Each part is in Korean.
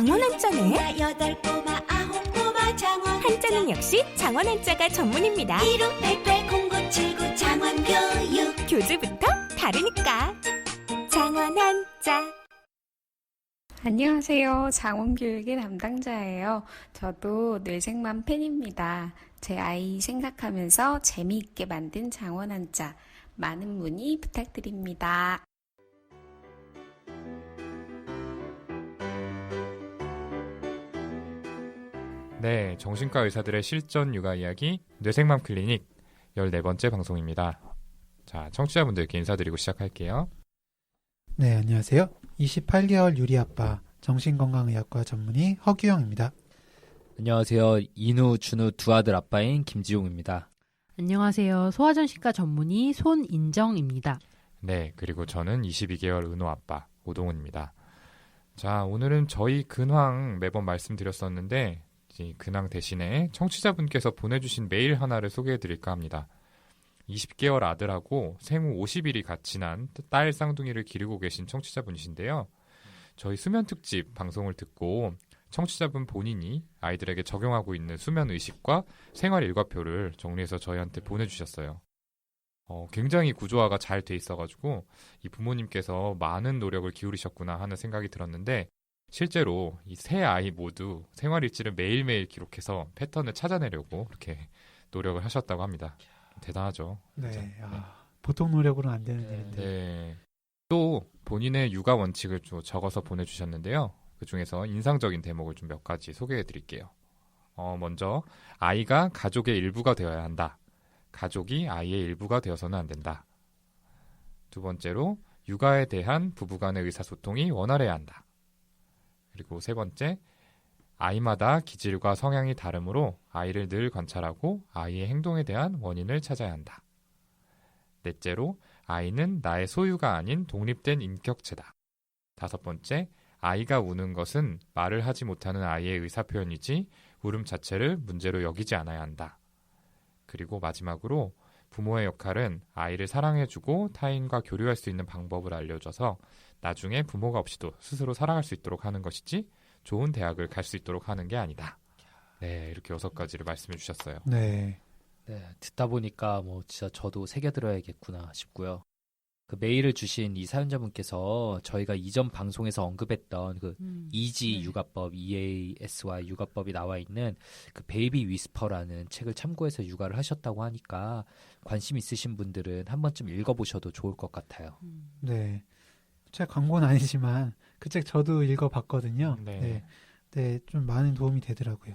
장원 한자네. 여덟 꼬마 아홉 꼬마 장원 한자는 역시 장원 한자가 전문입니다. 15880979 장원교육. 교재부터 다르니까. 장원 한자. 안녕하세요. 장원교육의 담당자예요. 저도 뇌생맘 팬입니다. 제 아이 생각하면서 재미있게 만든 장원 한자. 많은 문의 부탁드립니다. 네, 정신과 의사들의 실전 육아 이야기 뇌생맘 클리닉 14번째 방송입니다. 자, 청취자분들께 인사드리고 시작할게요. 네, 안녕하세요. 28개월 유리 아빠 정신건강의학과 전문의 허규영입니다. 안녕하세요. 인우, 준우 두 아들 아빠인 김지용입니다. 안녕하세요. 소아전신과 전문의 손인정입니다. 네, 그리고 저는 22개월 은호 아빠 오동훈입니다. 자, 오늘은 저희 근황 매번 말씀드렸었는데 이 근황 대신에 청취자분께서 보내주신 메일 하나를 소개해드릴까 합니다. 20개월 아들하고 생후 50일이 같이 난 딸 쌍둥이를 기르고 계신 청취자분이신데요. 저희 수면 특집 방송을 듣고 청취자분 본인이 아이들에게 적용하고 있는 수면 의식과 생활 일과표를 정리해서 저희한테 보내주셨어요. 굉장히 구조화가 잘 돼 있어가지고 이 부모님께서 많은 노력을 기울이셨구나 하는 생각이 들었는데 실제로 이 세 아이 모두 생활 일지를 매일매일 기록해서 패턴을 찾아내려고 이렇게 노력을 하셨다고 합니다. 대단하죠. 네, 보통 노력으로는 안 되는 일인데. 네. 또 본인의 육아 원칙을 좀 적어서 보내주셨는데요. 그 중에서 인상적인 대목을 좀 몇 가지 소개해드릴게요. 먼저 아이가 가족의 일부가 되어야 한다. 가족이 아이의 일부가 되어서는 안 된다. 두 번째로 육아에 대한 부부간의 의사소통이 원활해야 한다. 그리고 세 번째, 아이마다 기질과 성향이 다르므로 아이를 늘 관찰하고 아이의 행동에 대한 원인을 찾아야 한다. 넷째로, 아이는 나의 소유가 아닌 독립된 인격체다. 다섯 번째, 아이가 우는 것은 말을 하지 못하는 아이의 의사표현이지 울음 자체를 문제로 여기지 않아야 한다. 그리고 마지막으로 부모의 역할은 아이를 사랑해주고 타인과 교류할 수 있는 방법을 알려줘서 나중에 부모가 없이도 스스로 살아갈 수 있도록 하는 것이지 좋은 대학을 갈 수 있도록 하는 게 아니다. 네, 이렇게 6가지를 말씀해 주셨어요. 네. 네, 듣다 보니까 진짜 저도 새겨들어야겠구나 싶고요. 그 메일을 주신 이 사연자분께서 저희가 이전 방송에서 언급했던 그 이지 육아법, EASY 육아법이 나와 있는 그 베이비 위스퍼라는 책을 참고해서 육아를 하셨다고 하니까 관심 있으신 분들은 한 번쯤 읽어보셔도 좋을 것 같아요. 네. 책 광고는 아니지만 그 책 저도 읽어봤거든요. 네. 네, 좀 많은 도움이 되더라고요.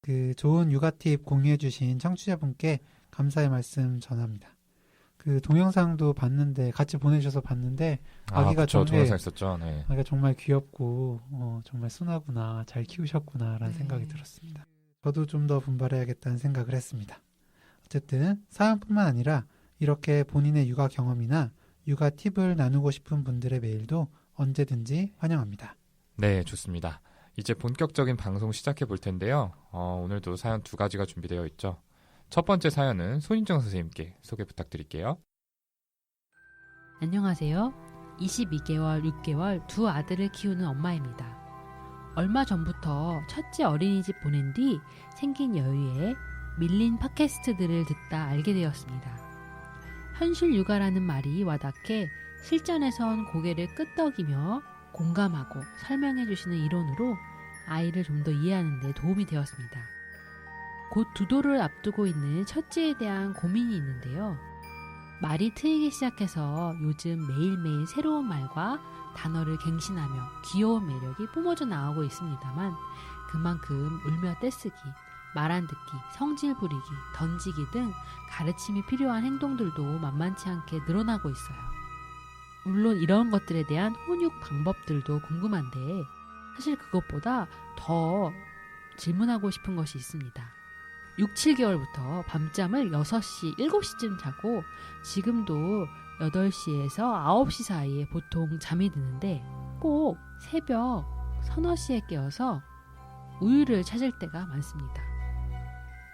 그 좋은 육아 팁 공유해주신 청취자분께 감사의 말씀 전합니다. 그 동영상도 봤는데 같이 보내주셔서 봤는데 아기가 동영상 있었죠. 네. 아기가 정말 귀엽고 정말 순하구나, 잘 키우셨구나라는 생각이 들었습니다. 저도 좀 더 분발해야겠다는 생각을 했습니다. 어쨌든 사연뿐만 아니라 이렇게 본인의 육아 경험이나 육아 팁을 나누고 싶은 분들의 메일도 언제든지 환영합니다. 네, 좋습니다. 이제 본격적인 방송 시작해 볼 텐데요. 오늘도 사연 2가지가 준비되어 있죠. 첫 번째 사연은 손인정 선생님께 소개 부탁드릴게요. 안녕하세요. 22개월, 6개월 두 아들을 키우는 엄마입니다. 얼마 전부터 첫째 어린이집 보낸 뒤 생긴 여유에 밀린 팟캐스트들을 듣다 알게 되었습니다. 현실 육아라는 말이 와닿게 실전에선 고개를 끄덕이며 공감하고 설명해 주시는 이론으로 아이를 좀 더 이해하는 데 도움이 되었습니다. 곧 두도를 앞두고 있는 첫째에 대한 고민이 있는데요. 말이 트이기 시작해서 요즘 매일매일 새로운 말과 단어를 갱신하며 귀여운 매력이 뿜어져 나오고 있습니다만 그만큼 울며 떼쓰기, 말 안 듣기, 성질 부리기, 던지기 등 가르침이 필요한 행동들도 만만치 않게 늘어나고 있어요. 물론 이런 것들에 대한 훈육 방법들도 궁금한데 사실 그것보다 더 질문하고 싶은 것이 있습니다. 6, 7개월부터 밤잠을 6시, 7시쯤 자고 지금도 8시에서 9시 사이에 보통 잠이 드는데 꼭 새벽 서너 시에 깨어서 우유를 찾을 때가 많습니다.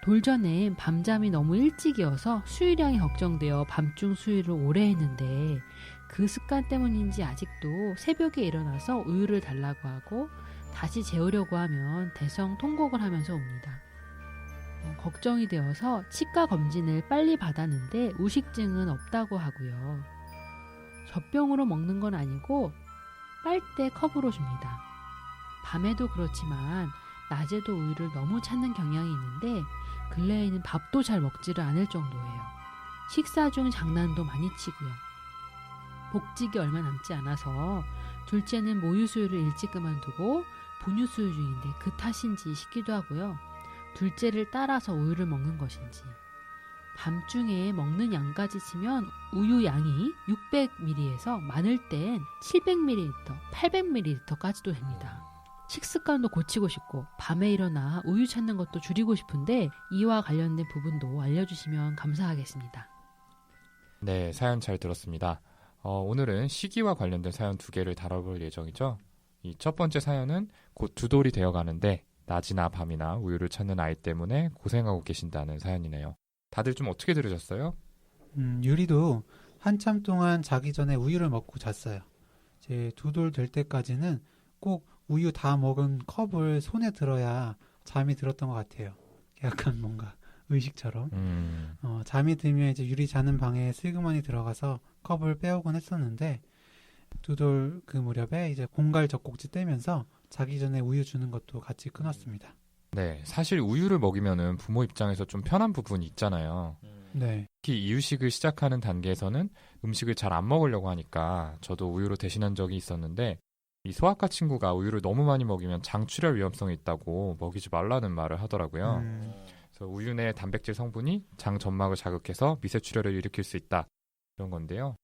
돌전엔 밤잠이 너무 일찍이어서 수유량이 걱정되어 밤중 수유를 오래 했는데 그 습관 때문인지 아직도 새벽에 일어나서 우유를 달라고 하고 다시 재우려고 하면 대성통곡을 하면서 웁니다. 걱정이 되어서 치과 검진을 빨리 받았는데 우식증은 없다고 하고요. 젖병으로 먹는 건 아니고 빨대 컵으로 줍니다. 밤에도 그렇지만 낮에도 우유를 너무 찾는 경향이 있는데 근래에는 밥도 잘 먹지를 않을 정도예요. 식사 중 장난도 많이 치고요. 복직이 얼마 남지 않아서 둘째는 모유 수유를 일찍 그만두고 분유 수유 중인데 그 탓인지 싶기도 하고요. 둘째를 따라서 우유를 먹는 것인지. 밤중에 먹는 양까지 치면 우유 양이 600ml에서 많을 땐 700ml, 800ml까지도 됩니다. 식습관도 고치고 싶고 밤에 일어나 우유 찾는 것도 줄이고 싶은데 이와 관련된 부분도 알려주시면 감사하겠습니다. 네, 사연 잘 들었습니다. 오늘은 시기와 관련된 사연 2개를 다뤄볼 예정이죠. 이 첫 번째 사연은 곧 2돌이 되어가는데 낮이나 밤이나 우유를 찾는 아이 때문에 고생하고 계신다는 사연이네요. 다들 좀 어떻게 들으셨어요? 유리도 한참 동안 자기 전에 우유를 먹고 잤어요. 이제 2돌 될 때까지는 꼭 우유 다 먹은 컵을 손에 들어야 잠이 들었던 것 같아요. 약간 뭔가 의식처럼. 잠이 들면 이제 유리 자는 방에 슬그머니 들어가서 컵을 빼오곤 했었는데 2돌 그 무렵에 이제 공갈 젖꼭지 떼면서 자기 전에 우유 주는 것도 같이 끊었습니다. 네, 사실 우유를 먹이면은 부모 입장에서 좀 편한 부분이 있잖아요. 네. 특히 이유식을 시작하는 단계에서는 음식을 잘 안 먹으려고 하니까 저도 우유로 대신한 적이 있었는데 이 소아과 친구가 우유를 너무 많이 먹이면 장출혈 위험성이 있다고 먹이지 말라는 말을 하더라고요. 그래서 우유 내 단백질 성분이 장 점막을 자극해서 미세출혈을 일으킬 수 있다. 이런 건데요.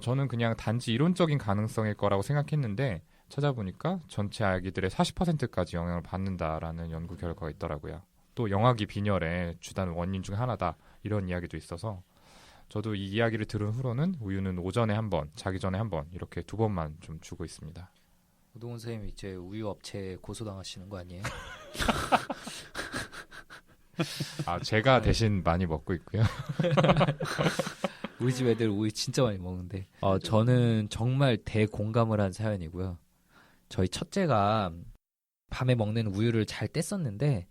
저는 그냥 단지 이론적인 가능성일 거라고 생각했는데 찾아보니까 전체 아기들의 40%까지 영향을 받는다라는 연구 결과가 있더라고요. 또 영아기 빈혈의 주단 원인 중 하나다. 이런 이야기도 있어서 저도 이 이야기를 들은 후로는 우유는 오전에 한 번, 자기 전에 한 번 이렇게 2번만 좀 주고 있습니다. 우동훈 선생님 이제 우유 업체에 고소당하시는 거 아니에요? 제가 대신 많이 먹고 있고요. 우리 집 애들 우유 진짜 많이 먹는데 저는 정말 대공감을 한 사연이고요. 저희 첫째가 밤에 먹는 우유를 잘 뗐었는데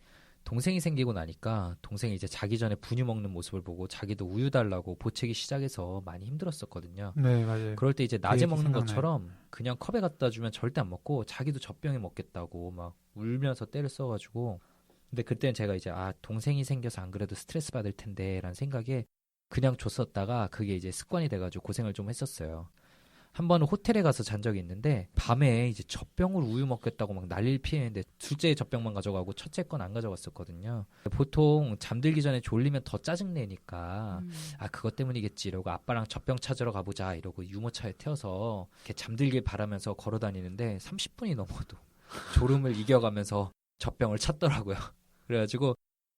동생이 생기고 나니까 동생이 이제 자기 전에 분유 먹는 모습을 보고 자기도 우유 달라고 보채기 시작해서 많이 힘들었었거든요. 네, 맞아요. 그럴 때 이제 낮에 먹는 생각나요. 것처럼 그냥 컵에 갖다 주면 절대 안 먹고 자기도 젖병에 먹겠다고 막 울면서 때를 써가지고 근데 그때는 제가 이제 동생이 생겨서 안 그래도 스트레스 받을 텐데 라는 생각에 그냥 줬었다가 그게 이제 습관이 돼가지고 고생을 좀 했었어요. 한 번은 호텔에 가서 잔 적이 있는데 밤에 이제 젖병으로 우유 먹겠다고 막 난리를 피했는데 둘째의 젖병만 가져가고 첫째 건 안 가져갔었거든요. 보통 잠들기 전에 졸리면 더 짜증내니까 그것 때문이겠지 이러고 아빠랑 젖병 찾으러 가보자 이러고 유모차에 태워서 이렇게 잠들길 바라면서 걸어 다니는데 30분이 넘어도 졸음을 이겨가면서 젖병을 찾더라고요. 그래가지고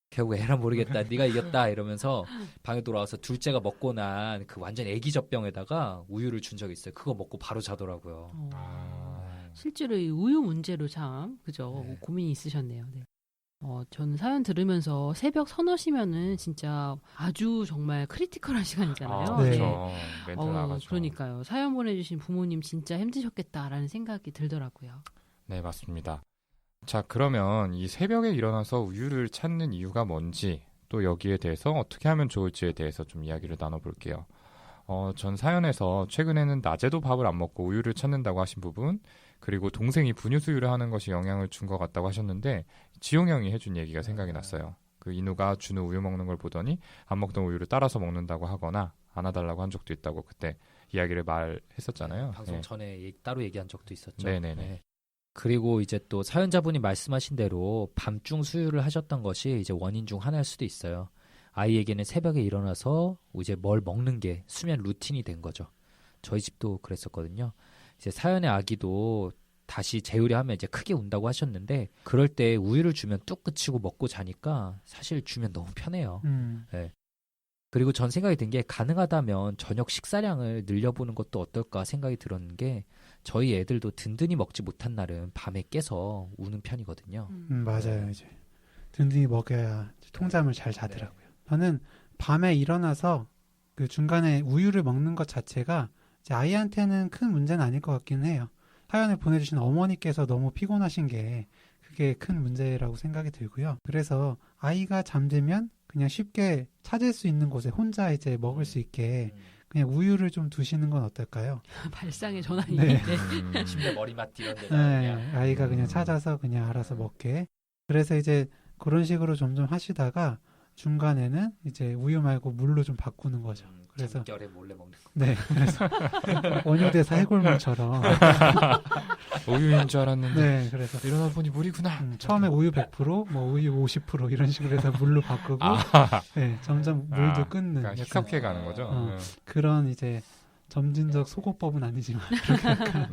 결국 에라 모르겠다 네가 이겼다 이러면서 방에 돌아와서 둘째가 먹고 난 그 완전 애기 젖병에다가 우유를 준 적이 있어요. 그거 먹고 바로 자더라고요. 실제로 이 우유 문제로 참 그죠 네. 고민이 있으셨네요. 네. 저는 사연 들으면서 새벽 서너시면은 진짜 아주 정말 크리티컬한 시간이잖아요. 그렇죠. 멘탈 나가죠. 그러니까요. 사연 보내주신 부모님 진짜 힘드셨겠다라는 생각이 들더라고요. 네, 맞습니다. 자, 그러면 이 새벽에 일어나서 우유를 찾는 이유가 뭔지 또 여기에 대해서 어떻게 하면 좋을지에 대해서 좀 이야기를 나눠볼게요. 전 사연에서 최근에는 낮에도 밥을 안 먹고 우유를 찾는다고 하신 부분 그리고 동생이 분유 수유를 하는 것이 영향을 준 것 같다고 하셨는데 지용 형이 해준 얘기가 생각이 났어요. 그 인우가 준우 우유 먹는 걸 보더니 안 먹던 우유를 따라서 먹는다고 하거나 안아달라고 한 적도 있다고 그때 이야기를 말했었잖아요. 방송 네. 전에 따로 얘기한 적도 있었죠. 네네네. 네. 그리고 이제 또 사연자분이 말씀하신 대로 밤중 수유를 하셨던 것이 이제 원인 중 하나일 수도 있어요. 아이에게는 새벽에 일어나서 이제 뭘 먹는 게 수면 루틴이 된 거죠. 저희 집도 그랬었거든요. 이제 사연의 아기도 다시 재우려 하면 이제 크게 운다고 하셨는데 그럴 때 우유를 주면 뚝 그치고 먹고 자니까 사실 주면 너무 편해요. 네. 그리고 전 생각이 든 게 가능하다면 저녁 식사량을 늘려보는 것도 어떨까 생각이 들었는 게 저희 애들도 든든히 먹지 못한 날은 밤에 깨서 우는 편이거든요. 맞아요. 이제 든든히 먹여야 통잠을 잘 자더라고요. 저는 밤에 일어나서 그 중간에 우유를 먹는 것 자체가 이제 아이한테는 큰 문제는 아닐 것 같긴 해요. 사연을 보내주신 어머니께서 너무 피곤하신 게 그게 큰 문제라고 생각이 들고요. 그래서 아이가 잠들면 그냥 쉽게 찾을 수 있는 곳에 혼자 이제 먹을 수 있게 그냥 우유를 좀 두시는 건 어떨까요? 발상의 전환이 네. 있는데. 심지어 머리맡 이런 데다 네, 그냥 아이가 그냥 찾아서 그냥 알아서 먹게. 그래서 이제 그런 식으로 점점 하시다가 중간에는 이제 우유 말고 물로 좀 바꾸는 거죠. 그래서 잠결에 몰래 먹는 거. 네, 그래서 원효대사 해골물처럼 우유인 줄 알았는데 네, 그래서 일어나 보니 물이구나. 처음에 우유 100%, 뭐 우유 50% 이런 식으로 해서 물로 바꾸고 네, 점점 물도 끊는 그러니까 약간 희석해 가는 거죠. 그런 이제 점진적 소거법은 아니지만 그렇게 약간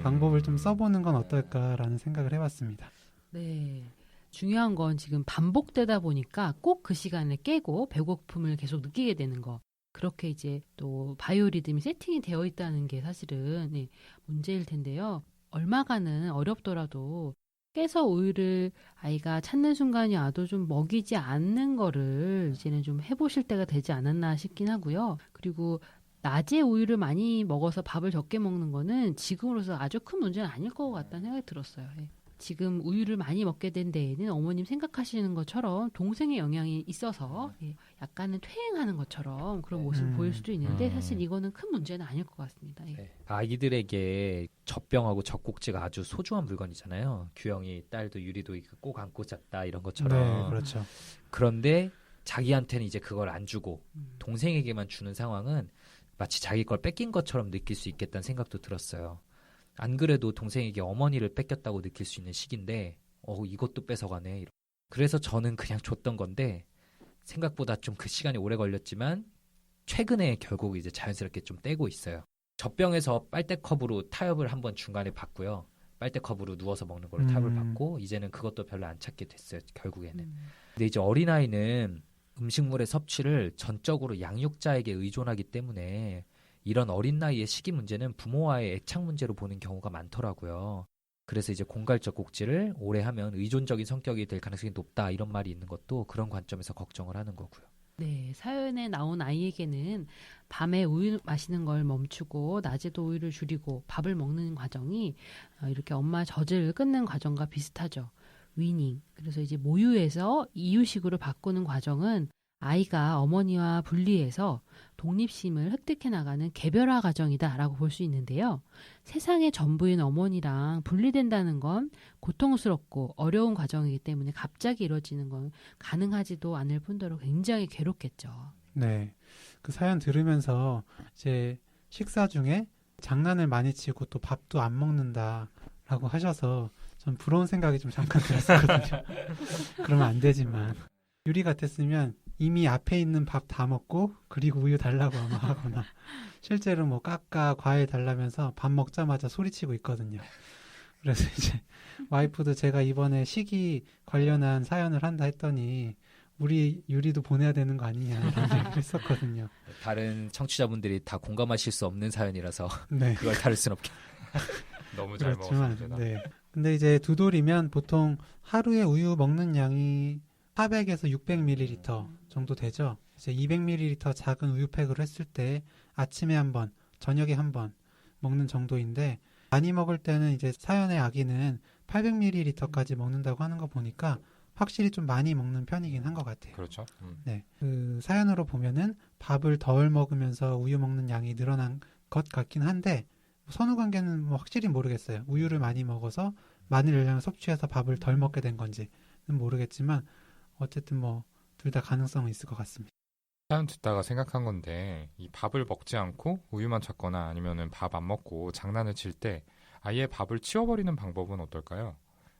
방법을 좀 써보는 건 어떨까라는 생각을 해봤습니다. 네. 중요한 건 지금 반복되다 보니까 꼭 그 시간을 깨고 배고픔을 계속 느끼게 되는 거. 그렇게 이제 또 바이오리듬이 세팅이 되어 있다는 게 사실은 네, 문제일 텐데요. 얼마간은 어렵더라도 깨서 우유를 아이가 찾는 순간이 와도 좀 먹이지 않는 거를 이제는 좀 해보실 때가 되지 않았나 싶긴 하고요. 그리고 낮에 우유를 많이 먹어서 밥을 적게 먹는 거는 지금으로서 아주 큰 문제는 아닐 것 같다는 생각이 들었어요. 예. 지금 우유를 많이 먹게 된 데에는 어머님 생각하시는 것처럼 동생의 영향이 있어서 예, 약간은 퇴행하는 것처럼 그런 모습을 보일 수도 있는데 사실 이거는 큰 문제는 아닐 것 같습니다. 예. 네. 아이들에게 젖병하고 젖꼭지가 아주 소중한 물건이잖아요. 규영이 딸도 유리도 꼭 안고 잤다 이런 것처럼. 네, 그렇죠. 그런데 자기한테는 이제 그걸 안 주고 동생에게만 주는 상황은 마치 자기 걸 뺏긴 것처럼 느낄 수 있겠다는 생각도 들었어요. 안 그래도 동생에게 어머니를 뺏겼다고 느낄 수 있는 시기인데 이것도 뺏어가네. 그래서 저는 그냥 줬던 건데 생각보다 좀 그 시간이 오래 걸렸지만 최근에 결국 이제 자연스럽게 좀 떼고 있어요. 젖병에서 빨대컵으로 타협을 한번 중간에 받고요. 빨대컵으로 누워서 먹는 걸로 타협을 받고 이제는 그것도 별로 안 찾게 됐어요. 결국에는. 근데 이제 어린아이는 음식물의 섭취를 전적으로 양육자에게 의존하기 때문에 이런 어린 나이의 식이 문제는 부모와의 애착 문제로 보는 경우가 많더라고요. 그래서 이제 공갈적 꼭지를 오래 하면 의존적인 성격이 될 가능성이 높다 이런 말이 있는 것도 그런 관점에서 걱정을 하는 거고요. 네, 사연에 나온 아이에게는 밤에 우유 마시는 걸 멈추고 낮에도 우유를 줄이고 밥을 먹는 과정이 이렇게 엄마 젖을 끊는 과정과 비슷하죠. 위닝. 그래서 이제 모유에서 이유식으로 바꾸는 과정은 아이가 어머니와 분리해서 독립심을 획득해 나가는 개별화 과정이다라고 볼 수 있는데요. 세상의 전부인 어머니랑 분리된다는 건 고통스럽고 어려운 과정이기 때문에 갑자기 이루어지는 건 가능하지도 않을 뿐더러 굉장히 괴롭겠죠. 네, 그 사연 들으면서 이제 식사 중에 장난을 많이 치고 또 밥도 안 먹는다라고 하셔서 전 부러운 생각이 좀 잠깐 들었었거든요. 그러면 안 되지만 유리 같았으면 이미 앞에 있는 밥 다 먹고 그리고 우유 달라고 아마 하거나 실제로 뭐 까까 과일 달라면서 밥 먹자마자 소리치고 있거든요. 그래서 이제 와이프도 제가 이번에 식이 관련한 사연을 한다 했더니 우리 유리도 보내야 되는 거 아니냐라는 얘기를 했었거든요. 다른 청취자분들이 다 공감하실 수 없는 사연이라서 네. 그걸 다룰 순 없게. 너무 잘 그렇지만 먹었습니다. 네. 근데 이제 두 돌이면 보통 하루에 우유 먹는 양이 400에서 600ml 정도 되죠. 이제 200ml 작은 우유팩으로 했을 때 아침에 한 번, 저녁에 한 번 먹는 정도인데 많이 먹을 때는 이제 사연의 아기는 800ml까지 먹는다고 하는 거 보니까 확실히 좀 많이 먹는 편이긴 한 것 같아요. 그렇죠. 네, 그 사연으로 보면은 밥을 덜 먹으면서 우유 먹는 양이 늘어난 것 같긴 한데 선후 관계는 뭐 확실히 모르겠어요. 우유를 많이 먹어서 많은 열량을 섭취해서 밥을 덜 먹게 된 건지는 모르겠지만 어쨌든 뭐 둘 다 가능성은 있을 것 같습니다. 사연 듣다가 생각한 건데 이 밥을 먹지 않고 우유만 찾거나 아니면은 밥 안 먹고 장난을 칠 때 아예 밥을 치워버리는 방법은 어떨까요?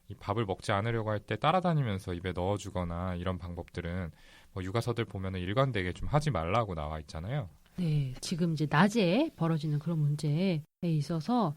이 밥을 먹지 않으려고 할 때 따라다니면서 입에 넣어주거나 이런 방법들은 뭐 육아서들 보면은 일관되게 좀 하지 말라고 나와 있잖아요. 네, 지금 이제 낮에 벌어지는 그런 문제에 있어서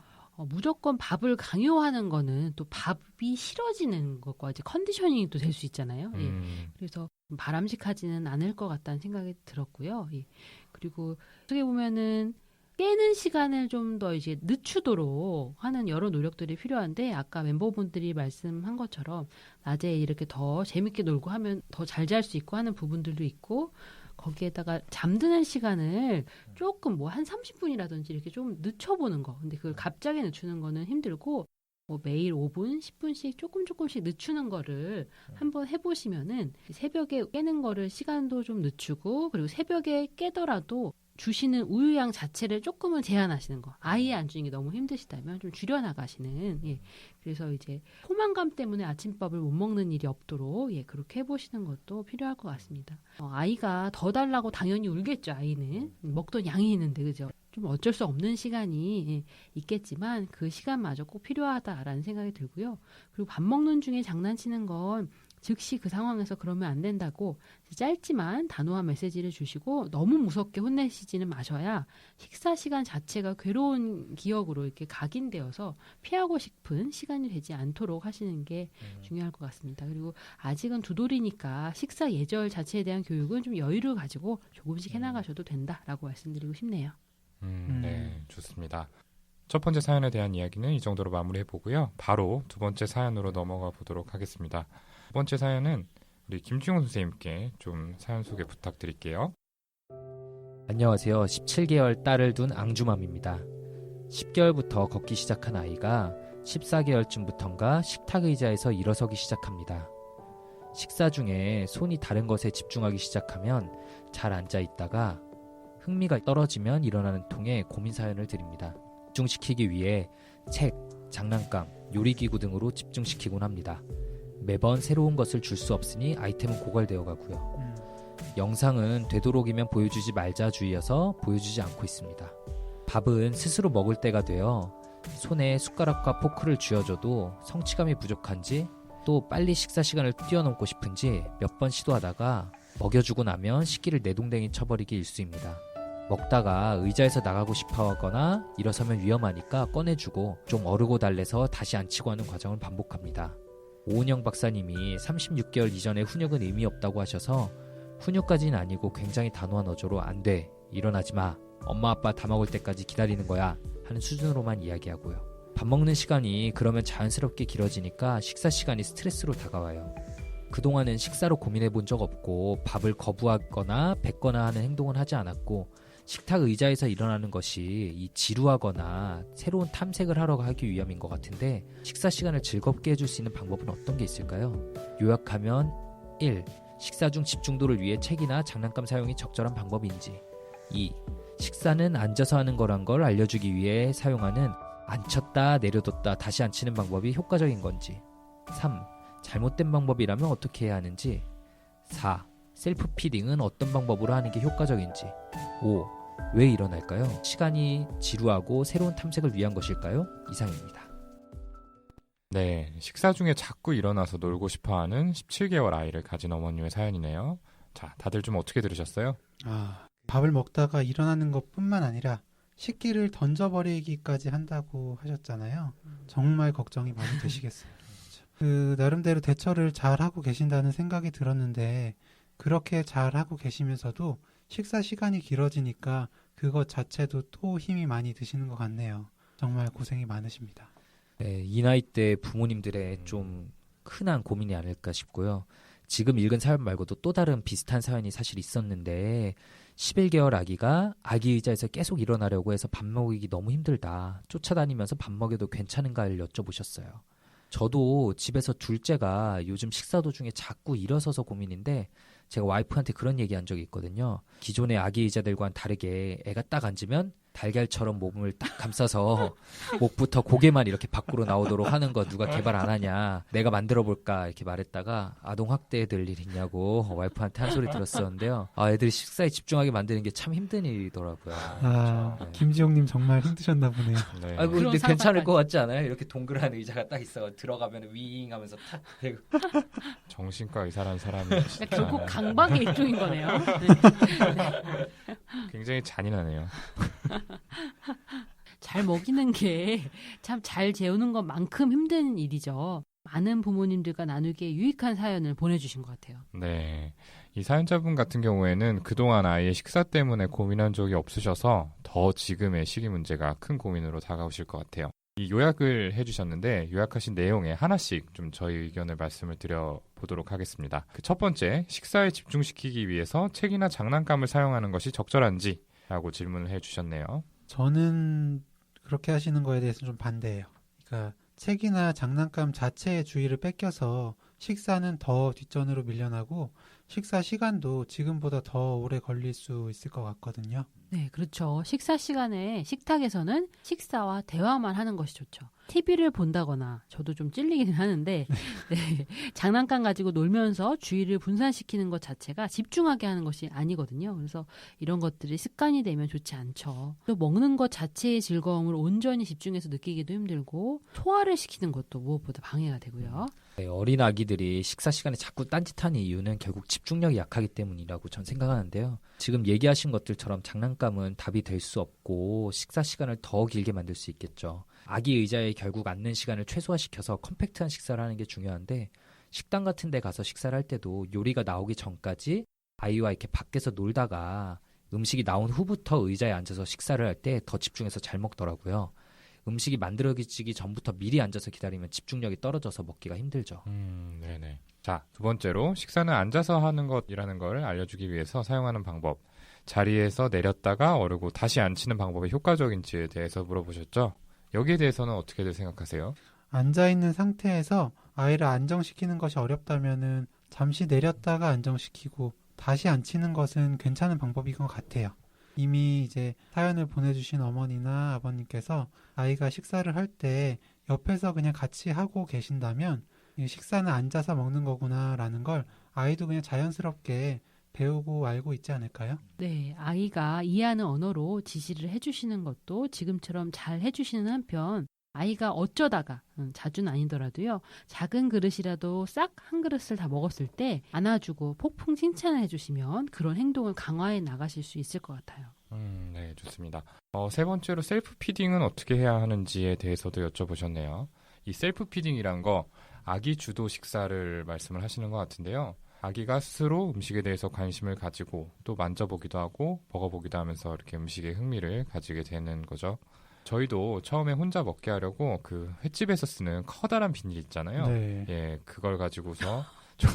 무조건 밥을 강요하는 거는 또 밥이 싫어지는 것과 이제 컨디셔닝이 또 될 수 있잖아요. 예. 그래서 바람직하지는 않을 것 같다는 생각이 들었고요. 예. 그리고 어떻게 보면은 깨는 시간을 좀 더 이제 늦추도록 하는 여러 노력들이 필요한데 아까 멤버분들이 말씀한 것처럼 낮에 이렇게 더 재밌게 놀고 하면 더 잘 잘 수 있고 하는 부분들도 있고 거기에다가 잠드는 시간을 조금 뭐 한 30분이라든지 이렇게 좀 늦춰보는 거. 근데 그걸 갑자기 늦추는 거는 힘들고 뭐 매일 5분, 10분씩 조금씩 늦추는 거를 한번 해보시면은 새벽에 깨는 거를 시간도 좀 늦추고 그리고 새벽에 깨더라도 주시는 우유양 자체를 조금은 제한하시는 거. 아예 안 주는 게 너무 힘드시다면 좀 줄여나가시는. 예. 그래서 이제 포만감 때문에 아침밥을 못 먹는 일이 없도록 예, 그렇게 해보시는 것도 필요할 것 같습니다. 아이가 더 달라고 당연히 울겠죠. 아이는 먹던 양이 있는데 그죠? 좀 어쩔 수 없는 시간이 예, 있겠지만 그 시간마저 꼭 필요하다라는 생각이 들고요. 그리고 밥 먹는 중에 장난치는 건 즉시 그 상황에서 그러면 안 된다고 짧지만 단호한 메시지를 주시고 너무 무섭게 혼내시지는 마셔야 식사 시간 자체가 괴로운 기억으로 이렇게 각인되어서 피하고 싶은 시간이 되지 않도록 하시는 게 중요할 것 같습니다. 그리고 아직은 두 돌이니까 식사 예절 자체에 대한 교육은 좀 여유를 가지고 조금씩 해나가셔도 된다라고 말씀드리고 싶네요. 네, 좋습니다. 첫 번째 사연에 대한 이야기는 이 정도로 마무리해보고요. 바로 두 번째 사연으로 넘어가 보도록 하겠습니다. 두 번째 사연은 우리 김지용 선생님께 좀 사연 소개 부탁드릴게요. 안녕하세요. 17개월 딸을 둔 앙주맘입니다. 10개월부터 걷기 시작한 아이가 14개월쯤부턴가 식탁 의자에서 일어서기 시작합니다. 식사 중에 손이 다른 것에 집중하기 시작하면 잘 앉아 있다가 흥미가 떨어지면 일어나는 통에 고민 사연을 드립니다. 집중시키기 위해 책, 장난감, 요리기구 등으로 집중시키곤 합니다. 매번 새로운 것을 줄 수 없으니 아이템은 고갈되어 가고요. 영상은 되도록이면 보여주지 말자 주의여서 보여주지 않고 있습니다. 밥은 스스로 먹을 때가 되어 손에 숟가락과 포크를 쥐어줘도 성취감이 부족한지 또 빨리 식사 시간을 뛰어넘고 싶은지 몇 번 시도하다가 먹여주고 나면 식기를 내동댕이 쳐버리기 일쑤입니다. 먹다가 의자에서 나가고 싶어 하거나 일어서면 위험하니까 꺼내주고 좀 어르고 달래서 다시 앉히고 하는 과정을 반복합니다. 오은영 박사님이 36개월 이전에 훈육은 의미 없다고 하셔서 훈육까지는 아니고 굉장히 단호한 어조로 안 돼, 일어나지 마, 엄마 아빠 다 먹을 때까지 기다리는 거야 하는 수준으로만 이야기하고요. 밥 먹는 시간이 그러면 자연스럽게 길어지니까 식사 시간이 스트레스로 다가와요. 그동안은 식사로 고민해 본 적 없고 밥을 거부하거나 뱉거나 하는 행동은 하지 않았고 식탁 의자에서 일어나는 것이 이 지루하거나 새로운 탐색을 하러 하기 위함인 것 같은데 식사 시간을 즐겁게 해줄 수 있는 방법은 어떤 게 있을까요? 요약하면 1. 식사 중 집중도를 위해 책이나 장난감 사용이 적절한 방법인지 2. 식사는 앉아서 하는 거란 걸 알려주기 위해 사용하는 앉혔다 내려뒀다 다시 앉히는 방법이 효과적인 건지 3. 잘못된 방법이라면 어떻게 해야 하는지 4. 셀프 피딩은 어떤 방법으로 하는 게 효과적인지 5. 왜 일어날까요? 시간이 지루하고 새로운 탐색을 위한 것일까요? 이상입니다. 네, 식사 중에 자꾸 일어나서 놀고 싶어하는 17개월 아이를 가진 어머님의 사연이네요. 자, 다들 좀 어떻게 들으셨어요? 밥을 먹다가 일어나는 것뿐만 아니라 식기를 던져버리기까지 한다고 하셨잖아요. 정말 걱정이 많이 되시겠어요. 나름대로 대처를 잘 하고 계신다는 생각이 들었는데 그렇게 잘 하고 계시면서도 식사 시간이 길어지니까 그것 자체도 또 힘이 많이 드시는 것 같네요. 정말 고생이 많으십니다. 네, 이 나이 때 부모님들의 좀 흔한 고민이 아닐까 싶고요. 지금 읽은 사연 말고도 또 다른 비슷한 사연이 사실 있었는데 11개월 아기가 아기 의자에서 계속 일어나려고 해서 밥 먹이기 너무 힘들다. 쫓아다니면서 밥 먹여도 괜찮은가를 여쭤보셨어요. 저도 집에서 둘째가 요즘 식사 도중에 자꾸 일어서서 고민인데 제가 와이프한테 그런 얘기한 적이 있거든요. 기존의 아기 의자들과는 다르게 애가 딱 앉으면 달걀처럼 몸을 딱 감싸서 목부터 고개만 이렇게 밖으로 나오도록 하는 거 누가 개발 안 하냐, 내가 만들어 볼까 이렇게 말했다가 아동 학대에 될 일 있냐고 와이프한테 한 소리 들었었는데요. 애들이 식사에 집중하게 만드는 게 참 힘든 일이더라고요. 네. 김지용님 정말 힘드셨나 보네요. 네. 아이고 근데 괜찮을 것 같지 않아요? 이렇게 동그란 의자가 딱 있어 들어가면 윙 하면서 탁 대고. 정신과 의사라는 사람이 진짜 결국 강박의 일종인 거네요. 굉장히 잔인하네요. 잘 먹이는 게 참 잘 재우는 것만큼 힘든 일이죠. 많은 부모님들과 나누기에 유익한 사연을 보내주신 것 같아요. 네, 이 사연자분 같은 경우에는 그동안 아이의 식사 때문에 고민한 적이 없으셔서 더 지금의 식이 문제가 큰 고민으로 다가오실 것 같아요. 이 요약을 해주셨는데 요약하신 내용에 하나씩 좀 저희 의견을 말씀을 드려보도록 하겠습니다. 그 첫 번째, 식사에 집중시키기 위해서 책이나 장난감을 사용하는 것이 적절한지 라고 질문을 해주셨네요. 저는 그렇게 하시는 거에 대해서 좀 반대해요. 그러니까 책이나 장난감 자체의 주의를 뺏겨서 식사는 더 뒷전으로 밀려나고 식사 시간도 지금보다 더 오래 걸릴 수 있을 것 같거든요. 네, 그렇죠. 식사 시간에 식탁에서는 식사와 대화만 하는 것이 좋죠. TV를 본다거나 저도 좀 찔리기는 하는데 네, 장난감 가지고 놀면서 주의를 분산시키는 것 자체가 집중하게 하는 것이 아니거든요. 그래서 이런 것들이 습관이 되면 좋지 않죠. 또 먹는 것 자체의 즐거움을 온전히 집중해서 느끼기도 힘들고 소화를 시키는 것도 무엇보다 방해가 되고요. 네, 어린 아기들이 식사 시간에 자꾸 딴짓하는 이유는 결국 집중력이 약하기 때문이라고 전 생각하는데요. 지금 얘기하신 것들처럼 장난감은 답이 될 수 없고 식사 시간을 더 길게 만들 수 있겠죠. 아기 의자에 결국 앉는 시간을 최소화시켜서 컴팩트한 식사를 하는 게 중요한데 식당 같은 데 가서 식사를 할 때도 요리가 나오기 전까지 아이와 이렇게 밖에서 놀다가 음식이 나온 후부터 의자에 앉아서 식사를 할 때 더 집중해서 잘 먹더라고요. 음식이 만들어지기 전부터 미리 앉아서 기다리면 집중력이 떨어져서 먹기가 힘들죠. 네네. 자, 두 번째로 식사는 앉아서 하는 것이라는 걸 알려주기 위해서 사용하는 방법. 자리에서 내렸다가 오르고 다시 앉히는 방법이 효과적인지에 대해서 물어보셨죠? 여기에 대해서는 어떻게들 생각하세요? 앉아있는 상태에서 아이를 안정시키는 것이 어렵다면은 잠시 내렸다가 안정시키고 다시 앉히는 것은 괜찮은 방법인 것 같아요. 이미 이제 사연을 보내주신 어머니나 아버님께서 아이가 식사를 할 때 옆에서 그냥 같이 하고 계신다면 이 식사는 앉아서 먹는 거구나라는 걸 아이도 그냥 자연스럽게 배우고 알고 있지 않을까요? 네, 아이가 이해하는 언어로 지시를 해주시는 것도 지금처럼 잘 해주시는 한편 아이가 어쩌다가 자주는 아니더라도요 작은 그릇이라도 싹 한 그릇을 다 먹었을 때 안아주고 폭풍 칭찬을 해주시면 그런 행동을 강화해 나가실 수 있을 것 같아요. 네, 좋습니다. 세 번째로 셀프 피딩은 어떻게 해야 하는지에 대해서도 여쭤보셨네요. 이 셀프 피딩이란 거 아기 주도 식사를 말씀을 하시는 것 같은데요. 아기가 스스로 음식에 대해서 관심을 가지고 또 만져보기도 하고 먹어보기도 하면서 이렇게 음식에 흥미를 가지게 되는 거죠. 저희도 처음에 혼자 먹게 하려고 그 횟집에서 쓰는 커다란 비닐 있잖아요. 네. 예, 그걸 가지고서 좀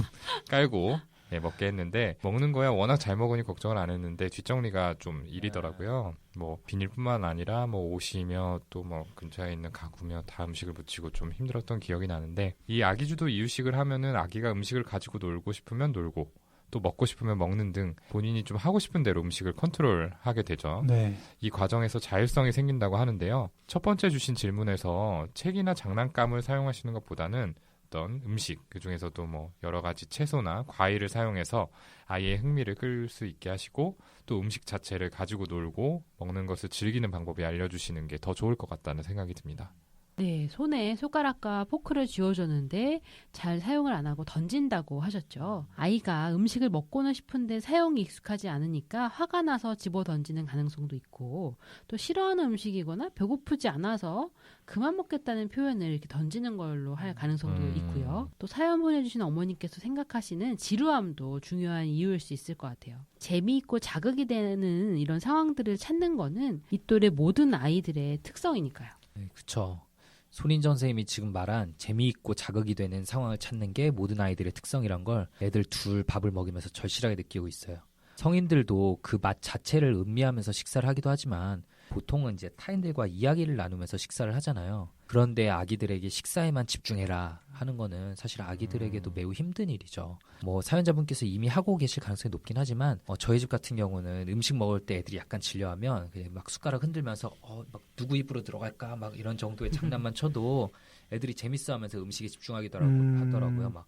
깔고 먹게 했는데 먹는 거야 워낙 잘 먹으니 걱정을 안 했는데 뒷정리가 좀 일이더라고요. 뭐 비닐뿐만 아니라 뭐 옷이며 또 뭐 근처에 있는 가구며 다 음식을 묻히고 좀 힘들었던 기억이 나는데 이 아기 주도 이유식을 하면은 아기가 음식을 가지고 놀고 싶으면 놀고 또 먹고 싶으면 먹는 등 본인이 좀 하고 싶은 대로 음식을 컨트롤하게 되죠. 네. 이 과정에서 자율성이 생긴다고 하는데요. 첫 번째 주신 질문에서 책이나 장난감을 사용하시는 것보다는 어떤 음식, 그중에서도 뭐 여러 가지 채소나 과일을 사용해서 아이의 흥미를 끌 수 있게 하시고 또 음식 자체를 가지고 놀고 먹는 것을 즐기는 방법이 알려주시는 게 더 좋을 것 같다는 생각이 듭니다. 네, 손에 숟가락과 포크를 쥐어줬는데 잘 사용을 안 하고 던진다고 하셨죠. 아이가 음식을 먹고는 싶은데 사용이 익숙하지 않으니까 화가 나서 집어 던지는 가능성도 있고 또 싫어하는 음식이거나 배고프지 않아서 그만 먹겠다는 표현을 이렇게 던지는 걸로 할 가능성도 있고요. 또 사연 보내주신 어머니께서 생각하시는 지루함도 중요한 이유일 수 있을 것 같아요. 재미있고 자극이 되는 이런 상황들을 찾는 거는 이 또래 모든 아이들의 특성이니까요. 네, 그렇죠. 손인정 선생님이 지금 말한 재미있고 자극이 되는 상황을 찾는 게 모든 아이들의 특성이란 걸 애들 둘 밥을 먹이면서 절실하게 느끼고 있어요. 성인들도 그 맛 자체를 음미하면서 식사를 하기도 하지만 보통은 이제 타인들과 이야기를 나누면서 식사를 하잖아요. 그런데 아기들에게 식사에만 집중해라 하는 거는 사실 아기들에게도 매우 힘든 일이죠. 뭐 사연자분께서 이미 하고 계실 가능성이 높긴 하지만 저희 집 같은 경우는 음식 먹을 때 애들이 약간 질려하면 그냥 막 숟가락 흔들면서 막 누구 입으로 들어갈까 막 이런 정도의 장난만 쳐도 애들이 재밌어하면서 음식에 집중하기도 하더라고요. 막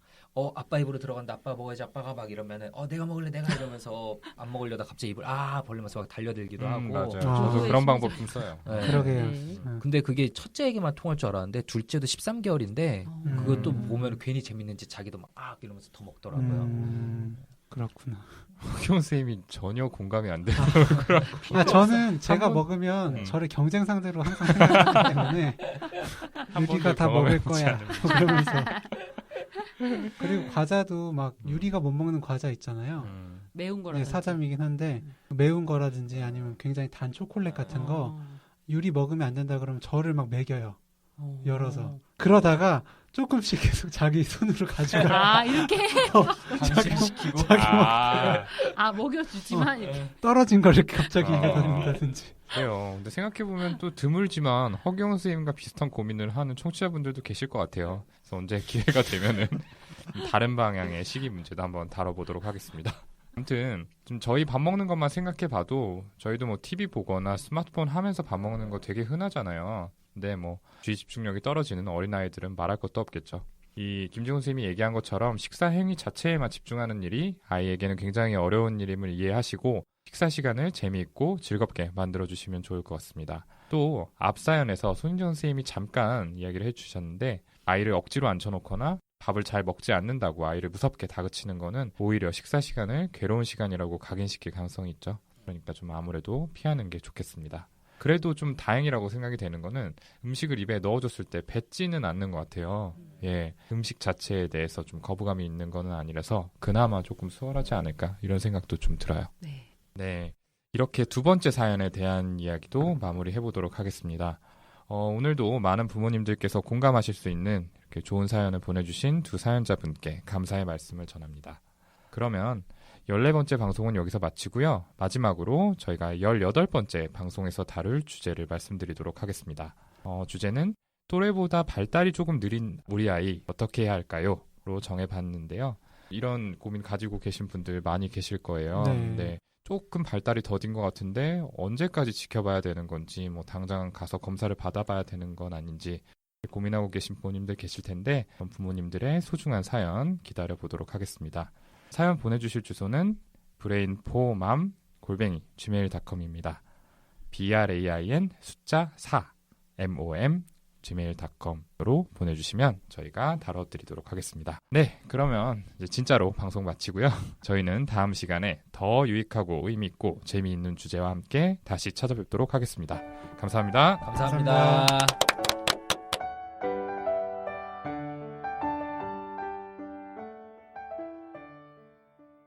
아빠 입으로 들어간다, 아빠 먹어야지, 아빠가 막 이러면은 내가 먹을래, 내가 이러면서 안 먹으려다 갑자기 입을 벌리면서 막 달려들기도 하고. 맞아요. 저도 그런 방법 좀 써요. 네. 그러게요. 네. 근데 그게 첫째에게만 통할 줄 알았는데 둘째도 13개월인데 그것도 보면 괜히 재밌는지 자기도 막 이러면서 더 먹더라고요. 그렇구나. 박형 선생님이 전혀 공감이 안 돼요. 저는 제가 먹으면 저를 경쟁 상대로 항상 생각하기 때문에 유리가 다 먹을 거야 그러면서 그리고 과자도 막 유리가 못 먹는 과자 있잖아요. 매운 거라 사자미긴 한데 매운 거라든지 아니면 굉장히 단 초콜릿 같은 거 유리 먹으면 안 된다 그러면 저를 막 먹여요. 열어서. 그러다가 조금씩 계속 자기 손으로 가져가. 아, 이렇게 방심시키고. 먹여주지만 이렇게. 떨어진 걸 이렇게 갑자기 아. 가져간다든지. 그래요. 근데 생각해보면 또 드물지만 허경 선생님과 비슷한 고민을 하는 청취자분들도 계실 것 같아요. 그래서 언제 기회가 되면은 다른 방향의 식이 문제도 한번 다뤄보도록 하겠습니다. 아무튼 좀 저희 밥 먹는 것만 생각해봐도 저희도 뭐 TV 보거나 스마트폰 하면서 밥 먹는 거 되게 흔하잖아요. 근데 뭐 주의 집중력이 떨어지는 어린아이들은 말할 것도 없겠죠. 이 김지훈 선생님이 얘기한 것처럼 식사 행위 자체에만 집중하는 일이 아이에게는 굉장히 어려운 일임을 이해하시고 식사 시간을 재미있고 즐겁게 만들어주시면 좋을 것 같습니다. 또 앞 사연에서 손인정 선생님이 잠깐 이야기를 해주셨는데 아이를 억지로 앉혀놓거나 밥을 잘 먹지 않는다고 아이를 무섭게 다그치는 거는 오히려 식사 시간을 괴로운 시간이라고 각인시킬 가능성이 있죠. 그러니까 좀 아무래도 피하는 게 좋겠습니다. 그래도 좀 다행이라고 생각이 되는 거는 음식을 입에 넣어줬을 때 뱉지는 않는 것 같아요. 예, 음식 자체에 대해서 좀 거부감이 있는 거는 아니라서 그나마 조금 수월하지 않을까 이런 생각도 좀 들어요. 네, 이렇게 두 번째 사연에 대한 이야기도 마무리해보도록 하겠습니다. 오늘도 많은 부모님들께서 공감하실 수 있는 이렇게 좋은 사연을 보내주신 두 사연자분께 감사의 말씀을 전합니다. 그러면 14번째 방송은 여기서 마치고요. 마지막으로 저희가 18번째 방송에서 다룰 주제를 말씀드리도록 하겠습니다. 주제는 또래보다 발달이 조금 느린 우리 아이 어떻게 해야 할까요? 로 정해봤는데요. 이런 고민 가지고 계신 분들 많이 계실 거예요. 네. 조금 발달이 더딘 것 같은데 언제까지 지켜봐야 되는 건지 뭐 당장 가서 검사를 받아봐야 되는 건 아닌지 고민하고 계신 부모님들 계실 텐데 부모님들의 소중한 사연 기다려보도록 하겠습니다. 사연 보내주실 주소는 brain4mom@gmail.com입니다. brain 숫자 4 mom gmail.com으로 보내주시면 저희가 다뤄드리도록 하겠습니다. 네, 그러면 이제 진짜로 방송 마치고요. 저희는 다음 시간에 더 유익하고 의미있고 재미있는 주제와 함께 다시 찾아뵙도록 하겠습니다. 감사합니다. 감사합니다.